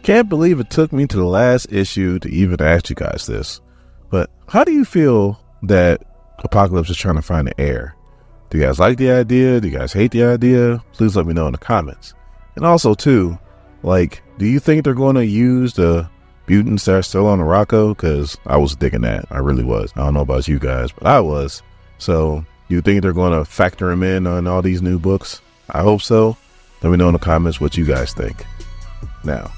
can't believe it took me to the last issue to even ask you guys this, but how do you feel that Apocalypse is trying to find an heir? Do you guys like the idea? Do you guys hate the idea? Please let me know in the comments. And also too, like, do you think they're going to use the mutants that are still on Morocco? Because I was digging that. I really was. I don't know about you guys, but I was. So do you think they're going to factor them in on all these new books? I hope so. Let me know in the comments what you guys think. Now,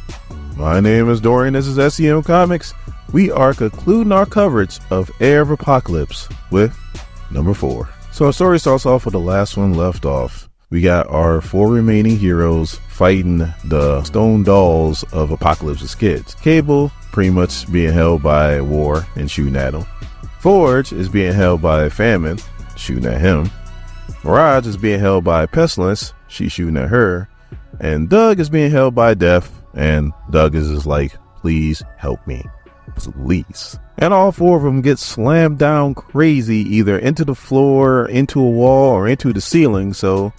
my name is Dorian. This is SEM Comics. We are concluding our coverage of Heir of Apocalypse with number 4. So our story starts off with the last one left off. We got our 4 remaining heroes fighting the stone dolls of Apocalypse's kids. Cable pretty much being held by war and shooting at him. Forge is being held by famine, shooting at him. Mirage is being held by pestilence, she's shooting at her. And Doug is being held by death, and Doug is just like, please help me, please. And all 4 of them get slammed down crazy, either into the floor, into a wall, or into the ceiling. So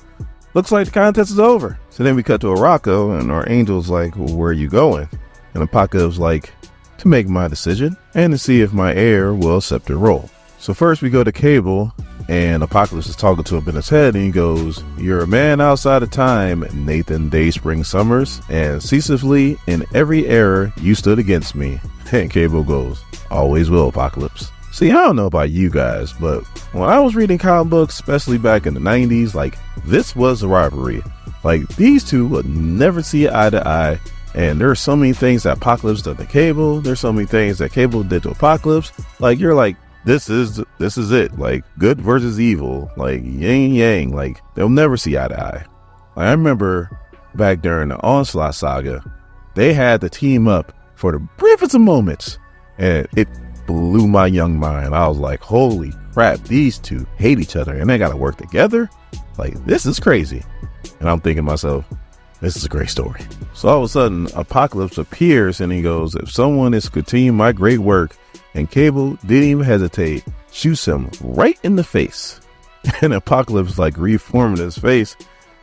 looks like the contest is over. So then we cut to Morocco, and our angel's like, well, where are you going? And Apocalypse like, to make my decision and to see if my heir will accept the role. So first we go to Cable, and Apocalypse is talking to him in his head, and he goes, you're a man outside of time, Nathan Dayspring Summers, and ceaselessly in every error you stood against me. And Cable goes, always will, Apocalypse. See, I don't know about you guys, but when I was reading comic books, especially back in the 90s, like, this was a rivalry. Like, these two would never see eye to eye, and there's so many things that Apocalypse did to Cable, there's so many things that Cable did to Apocalypse. Like, you're like, this is it. Like, good versus evil, like yin yang. Like, they'll never see eye to eye. Like, I remember back during the Onslaught saga, they had to team up for the briefest of moments, and it blew my young mind. I was like, holy crap, these two hate each other and they gotta work together? Like, this is crazy. And I'm thinking to myself, this is a great story. So all of a sudden, Apocalypse appears and he goes, if someone is continuing my great work, and Cable didn't even hesitate, shoots him right in the face. And Apocalypse like reforming his face,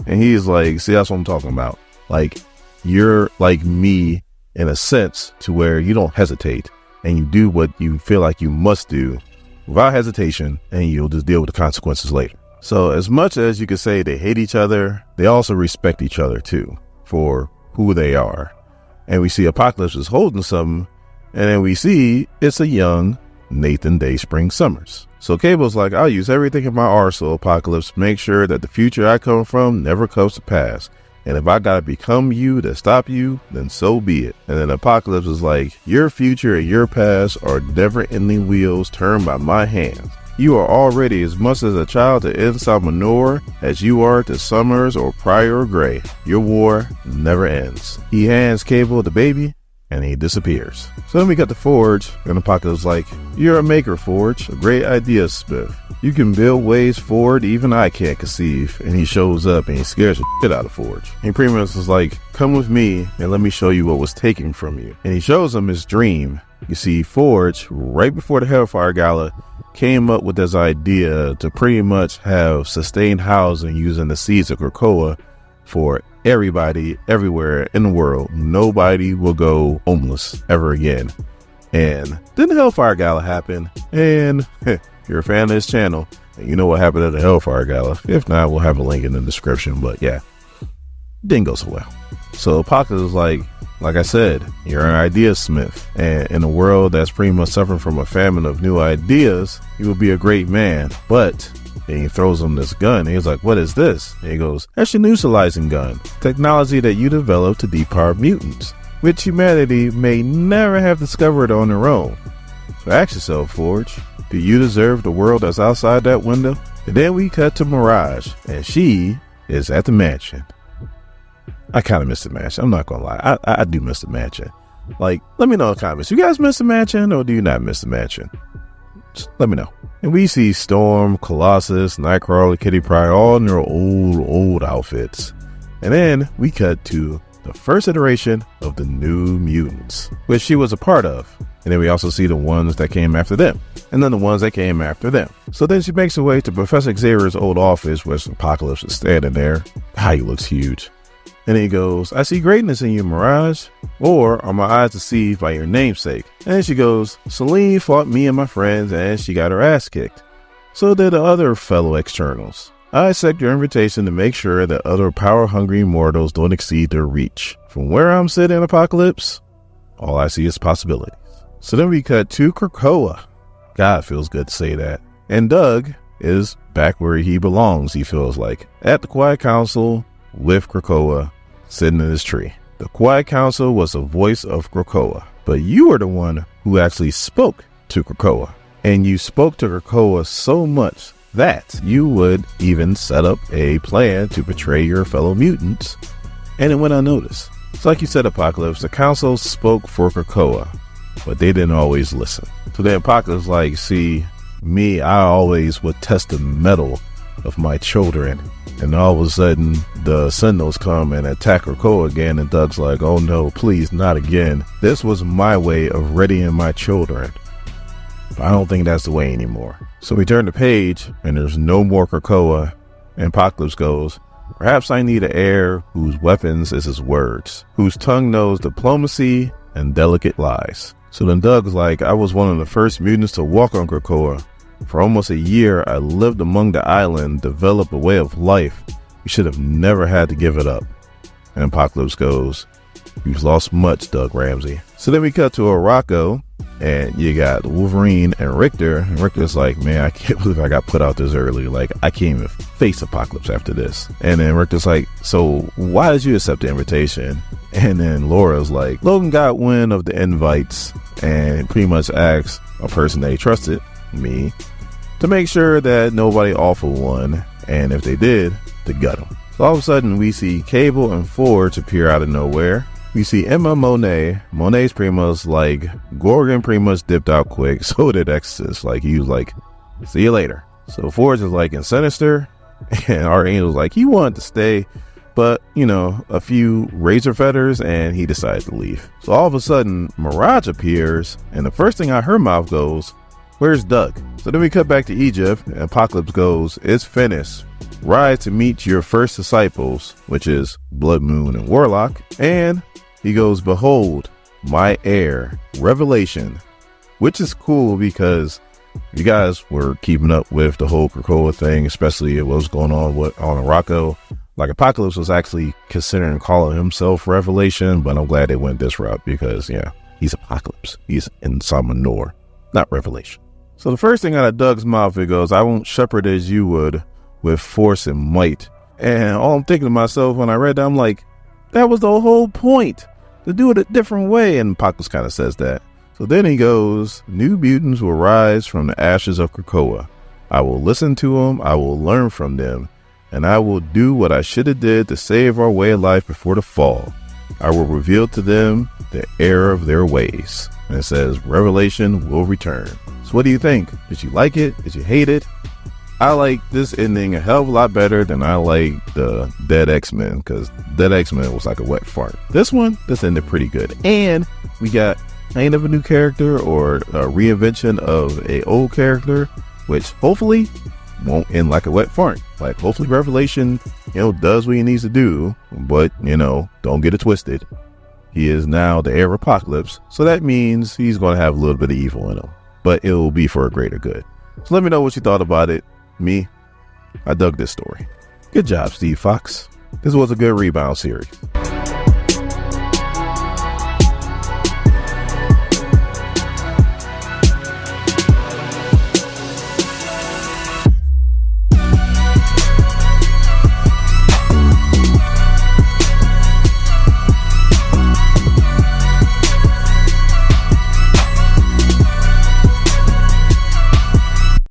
and he's like, see, that's what I'm talking about. Like, you're like me in a sense to where you don't hesitate and you do what you feel like you must do without hesitation, and you'll just deal with the consequences later. So as much as you could say they hate each other, they also respect each other too for who they are. And we see Apocalypse is holding something, and then we see it's a young Nathan Dayspring Summers. So Cable's like, I'll use everything in my arsenal, Apocalypse, to make sure that the future I come from never comes to pass. And if I gotta become you to stop you, then so be it. And then Apocalypse is like, your future and your past are never-ending wheels turned by my hands. You are already as much as a child to Inside Manor as you are to Summers or Pryor or Gray. Your war never ends. He hands Cable the baby, and he disappears. So then we got the Forge, and Apocalypse is like, you're a maker, Forge, a great idea, Smith. You can build ways forward even I can't conceive. And he shows up and he scares the shit out of Forge. And pretty much is like, come with me and let me show you what was taken from you. And he shows him his dream. You see, Forge, right before the Hellfire Gala, came up with this idea to pretty much have sustained housing using the seeds of Krakoa for everybody everywhere in the world. Nobody will go homeless ever again. And then the Hellfire Gala happened, and if you're a fan of this channel, you know what happened at the Hellfire Gala. If not, we'll have a link in the description. But yeah, didn't go so well. So Apocalypse is like I said, you're an idea smith, and in a world that's pretty much suffering from a famine of new ideas, you will be a great man. But and he throws him this gun. And he's like, what is this? And he goes, that's your neutralizing gun, technology that you developed to depower mutants, which humanity may never have discovered on their own. So ask yourself, Forge, do you deserve the world that's outside that window? And then we cut to Mirage, and she is at the mansion. I kind of miss the mansion. I'm not gonna lie. I do miss the mansion. Like, let me know in the comments. You guys miss the mansion, or do you not miss the mansion? Just let me know. And we see Storm, Colossus, Nightcrawler, Kitty Pryde, all in their old outfits. And then we cut to the first iteration of the New Mutants, which she was a part of. And then we also see the ones that came after them, and then the ones that came after them. So then she makes her way to Professor Xavier's old office, where Apocalypse is standing there. Ah, he looks huge. And he goes, I see greatness in you, Mirage. Or are my eyes deceived by your namesake? And she goes, Celine fought me and my friends and she got her ass kicked. So did the other fellow externals. I accept your invitation to make sure that other power-hungry mortals don't exceed their reach. From where I'm sitting, Apocalypse, all I see is possibilities. So then we cut to Krakoa. God, feels good to say that. And Doug is back where he belongs, he feels like. At the Quiet Council with Krakoa, sitting in his tree. The Quiet Council was the voice of Krakoa. But you are the one who actually spoke to Krakoa. And you spoke to Krakoa so much that you would even set up a plan to betray your fellow mutants. And it went unnoticed. It's like you said, Apocalypse, the council spoke for Krakoa, but they didn't always listen. So then Apocalypse like, see, me, I always would test the mettle of my children. And all of a sudden, the Sentinels come and attack Krakoa again, and Doug's like, oh no, please, not again. This was my way of readying my children. But I don't think that's the way anymore. So we turn the page, and there's no more Krakoa, and Apocalypse goes, perhaps I need an heir whose weapons is his words, whose tongue knows diplomacy and delicate lies. So then Doug's like, I was one of the first mutants to walk on Krakoa. For almost a year, I lived among the island, developed a way of life. You should have never had to give it up. And Apocalypse goes, you've lost much, Doug Ramsey. So then we cut to Araco, and you got Wolverine and Richter. And Richter's like, man, I can't believe I got put out this early. Like, I can't even face Apocalypse after this. And then Richter's like, so why did you accept the invitation? And then Laura's like, Logan got wind of the invites and pretty much asked a person they trusted, me, to make sure that nobody awful won, and if they did, to gut them. So all of a sudden we see Cable and Forge appear out of nowhere. We see Emma Monet. Monet's pretty much like, Gorgon pretty much dipped out quick, so did Exodus. Like, he was like, see you later. So Forge is like in Sinister, and Archangel's like, he wanted to stay, but, you know, a few razor feathers, and he decided to leave. So all of a sudden, Mirage appears, and the first thing out her mouth goes, where's Doug? So then we cut back to Egypt, and Apocalypse goes, it's finished. Rise to meet your first disciples, which is Blood Moon and Warlock. And he goes, behold, my heir, Revelation, which is cool because you guys were keeping up with the whole Krakoa thing, especially what was going on on Araco. Like, Apocalypse was actually considering calling himself Revelation, but I'm glad they went this route because, yeah, he's Apocalypse. He's in Salmanor, not Revelation. So the first thing out of Doug's mouth, it goes, I won't shepherd as you would with force and might. And all I'm thinking to myself when I read that, I'm like, that was the whole point, to do it a different way. And Apocalypse kind of says that. So then he goes, new mutants will rise from the ashes of Krakoa. I will listen to them. I will learn from them. And I will do what I should have did to save our way of life before the fall. I will reveal to them the error of their ways. And it says, Revelation will return. So what do you think? Did you like it? Did you hate it? I like this ending a hell of a lot better than I like the Dead X-Men, because Dead X-Men was like a wet fart. This ended pretty good. And we got kind of a new character or a reinvention of a old character, which hopefully won't end like a wet fart. Like, hopefully Revelation, does what he needs to do, but, don't get it twisted. He is now the heir of Apocalypse, so that means he's going to have a little bit of evil in him, but it will be for a greater good. So let me know what you thought about it. Me, I dug this story. Good job, Steve Foxe. This was a good rebound series.